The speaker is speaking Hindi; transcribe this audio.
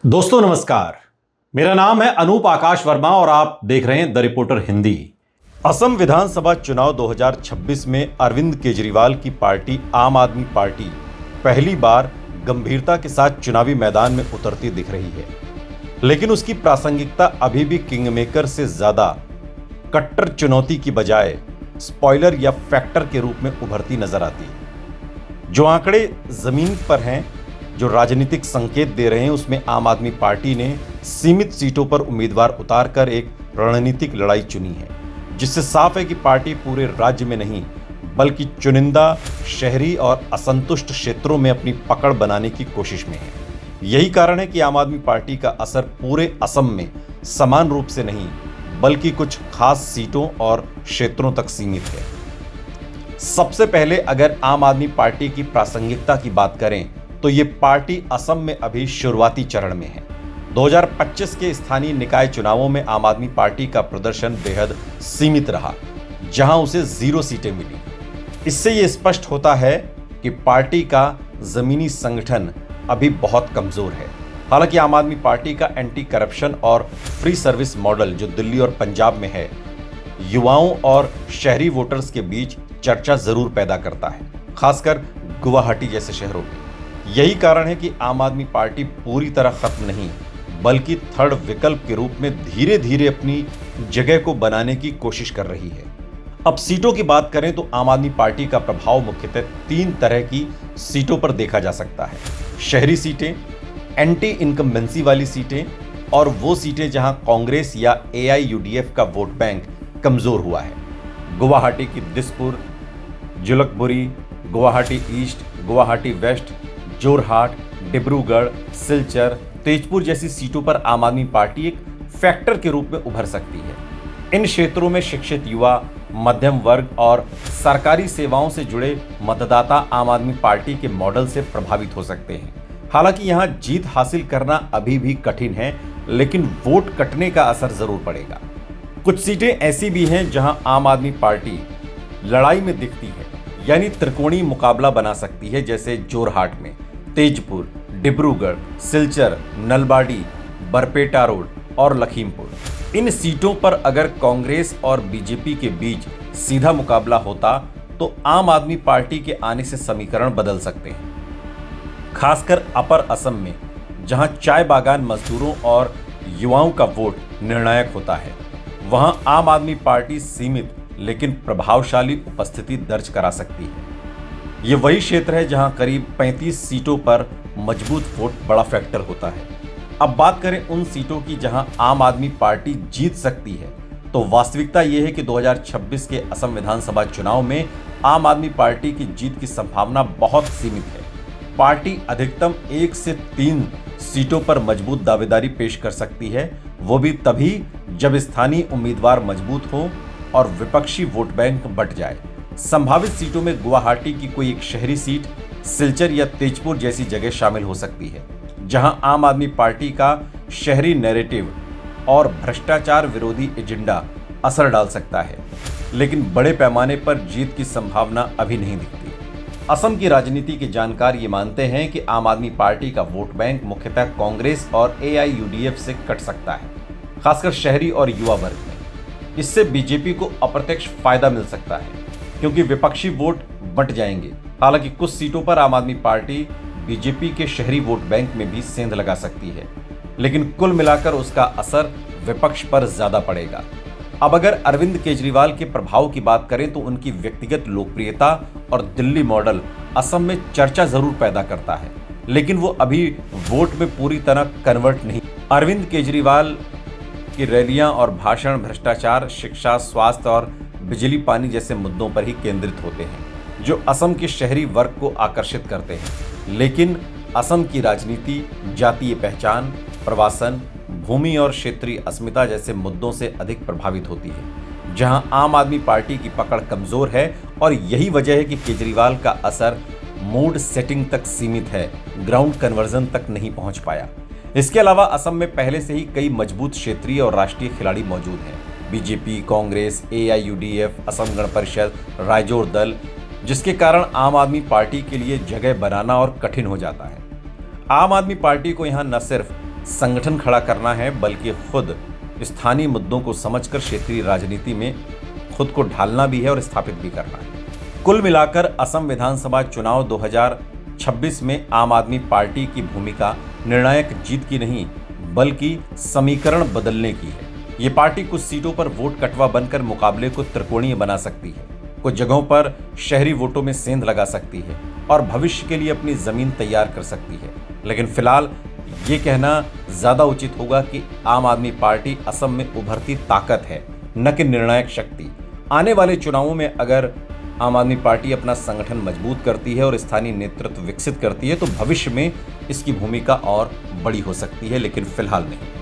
दोस्तों नमस्कार। मेरा नाम है अनूप आकाश वर्मा और आप देख रहे हैं द रिपोर्टर हिंदी। असम विधानसभा चुनाव 2026 में अरविंद केजरीवाल की पार्टी आम आदमी पार्टी पहली बार गंभीरता के साथ चुनावी मैदान में उतरती दिख रही है, लेकिन उसकी प्रासंगिकता अभी भी किंगमेकर से ज्यादा कट्टर चुनौती की बजाय स्पॉइलर या फैक्टर के रूप में उभरती नजर आती है। जो आंकड़े जमीन पर हैं, जो राजनीतिक संकेत दे रहे हैं, उसमें आम आदमी पार्टी ने सीमित सीटों पर उम्मीदवार उतारकर एक रणनीतिक लड़ाई चुनी है, जिससे साफ है कि पार्टी पूरे राज्य में नहीं बल्कि चुनिंदा शहरी और असंतुष्ट क्षेत्रों में अपनी पकड़ बनाने की कोशिश में है। यही कारण है कि आम आदमी पार्टी का असर पूरे असम में समान रूप से नहीं बल्कि कुछ खास सीटों और क्षेत्रों तक सीमित है। सबसे पहले अगर आम आदमी पार्टी की प्रासंगिकता की बात करें तो ये पार्टी असम में अभी शुरुआती चरण में है। 2025 के स्थानीय निकाय चुनावों में आम आदमी पार्टी का प्रदर्शन बेहद सीमित रहा, जहां उसे 0 सीटें मिली। इससे ये स्पष्ट होता है कि पार्टी का जमीनी संगठन अभी बहुत कमजोर है। हालांकि आम आदमी पार्टी का एंटी करप्शन और फ्री सर्विस मॉडल जो दिल्ली और पंजाब में है, युवाओं और शहरी वोटर्स के बीच चर्चा जरूर पैदा करता है, खासकर गुवाहाटी जैसे शहरों में। यही कारण है कि आम आदमी पार्टी पूरी तरह खत्म नहीं बल्कि थर्ड विकल्प के रूप में धीरे धीरे अपनी जगह को बनाने की कोशिश कर रही है। अब सीटों की बात करें तो आम आदमी पार्टी का प्रभाव मुख्यतः 3 तरह की सीटों पर देखा जा सकता है: शहरी सीटें, एंटी इनकम्बेंसी वाली सीटें और वो सीटें जहां कांग्रेस या AIUDF का वोट बैंक कमजोर हुआ है। गुवाहाटी की दिसपुर, जुलकपुरी, गुवाहाटी ईस्ट, गुवाहाटी वेस्ट, जोरहाट, डिब्रूगढ़, सिलचर, तेजपुर जैसी सीटों पर आम आदमी पार्टी एक फैक्टर के रूप में उभर सकती है। इन क्षेत्रों में शिक्षित युवा, मध्यम वर्ग और सरकारी सेवाओं से जुड़े मतदाता आम आदमी पार्टी के मॉडल से प्रभावित हो सकते हैं। हालांकि यहां जीत हासिल करना अभी भी कठिन है, लेकिन वोट कटने का असर जरूर पड़ेगा। कुछ सीटें ऐसी भी हैं जहां आम आदमी पार्टी लड़ाई में दिखती है, यानी त्रिकोणीय मुकाबला बना सकती है, जैसे जोरहाट में, तेजपुर, डिब्रूगढ़, सिलचर, नलबाड़ी, बरपेटा रोड और लखीमपुर। इन सीटों पर अगर कांग्रेस और बीजेपी के बीच सीधा मुकाबला होता तो आम आदमी पार्टी के आने से समीकरण बदल सकते हैं। खासकर अपर असम में, जहां चाय बागान मजदूरों और युवाओं का वोट निर्णायक होता है, वहां आम आदमी पार्टी सीमित लेकिन प्रभावशाली उपस्थिति दर्ज करा सकती है। ये वही क्षेत्र है जहां करीब 35 सीटों पर मजबूत वोट बड़ा फैक्टर होता है। अब बात करें उन सीटों की जहां आम आदमी पार्टी जीत सकती है, तो वास्तविकता यह है कि 2026 के असम विधानसभा चुनाव में आम आदमी पार्टी की जीत की संभावना बहुत सीमित है। पार्टी अधिकतम 1 से 3 सीटों पर मजबूत दावेदारी पेश कर सकती है, वो भी तभी जब स्थानीय उम्मीदवार मजबूत हो और विपक्षी वोट बैंक बंट जाए। संभावित सीटों में गुवाहाटी की कोई एक शहरी सीट, सिलचर या तेजपुर जैसी जगह शामिल हो सकती है, जहां आम आदमी पार्टी का शहरी नैरेटिव और भ्रष्टाचार विरोधी एजेंडा असर डाल सकता है, लेकिन बड़े पैमाने पर जीत की संभावना अभी नहीं दिखती। असम की राजनीति के जानकार ये मानते हैं कि आम आदमी पार्टी का वोट बैंक मुख्यतः कांग्रेस और AIUDF से कट सकता है, खासकर शहरी और युवा वर्ग में। इससे बीजेपी को अप्रत्यक्ष फायदा मिल सकता है, क्योंकि विपक्षी वोट बंट जाएंगे। हालांकि कुछ सीटों पर आम आदमी पार्टी बीजेपी के शहरी वोट बैंक में भी सेंध लगा सकती है, लेकिन कुल मिलाकर उसका असर विपक्ष पर ज्यादा पड़ेगा। अब अगर अरविंद केजरीवाल के प्रभाव की बात करें तो उनकी व्यक्तिगत लोकप्रियता और दिल्ली मॉडल असम में चर्चा जरूर पैदा करता है, लेकिन वो अभी वोट में पूरी तरह कन्वर्ट नहीं। अरविंद केजरीवाल की रैलियां और भाषण भ्रष्टाचार, शिक्षा, स्वास्थ्य और बिजली पानी जैसे मुद्दों पर ही केंद्रित होते हैं, जो असम के शहरी वर्ग को आकर्षित करते हैं। लेकिन असम की राजनीति जातीय पहचान, प्रवासन, भूमि और क्षेत्रीय अस्मिता जैसे मुद्दों से अधिक प्रभावित होती है, जहां आम आदमी पार्टी की पकड़ कमजोर है। और यही वजह है कि केजरीवाल का असर मूड सेटिंग तक सीमित है, ग्राउंड कन्वर्जन तक नहीं पहुंच पाया। इसके अलावा असम में पहले से ही कई मजबूत क्षेत्रीय और राष्ट्रीय खिलाड़ी मौजूद हैं: बीजेपी, कांग्रेस, AIUDF, असम गण परिषद, रायजोर दल, जिसके कारण आम आदमी पार्टी के लिए जगह बनाना और कठिन हो जाता है। आम आदमी पार्टी को यहां न सिर्फ संगठन खड़ा करना है, बल्कि खुद स्थानीय मुद्दों को समझकर क्षेत्रीय राजनीति में खुद को ढालना भी है और स्थापित भी करना है। कुल मिलाकर असम विधानसभा चुनाव 2026 में आम आदमी पार्टी की भूमिका निर्णायक जीत की नहीं, बल्कि समीकरण बदलने की है। ये पार्टी कुछ सीटों पर वोट कटवा बनकर मुकाबले को त्रिकोणीय बना सकती है, कुछ जगहों पर शहरी वोटों में सेंध लगा सकती है और भविष्य के लिए अपनी जमीन तैयार कर सकती है। लेकिन फिलहाल ये कहना ज्यादा उचित होगा कि आम आदमी पार्टी असम में उभरती ताकत है, न कि निर्णायक शक्ति। आने वाले चुनावों में अगर आम आदमी पार्टी अपना संगठन मजबूत करती है और स्थानीय नेतृत्व विकसित करती है तो भविष्य में इसकी भूमिका और बड़ी हो सकती है, लेकिन फिलहाल नहीं।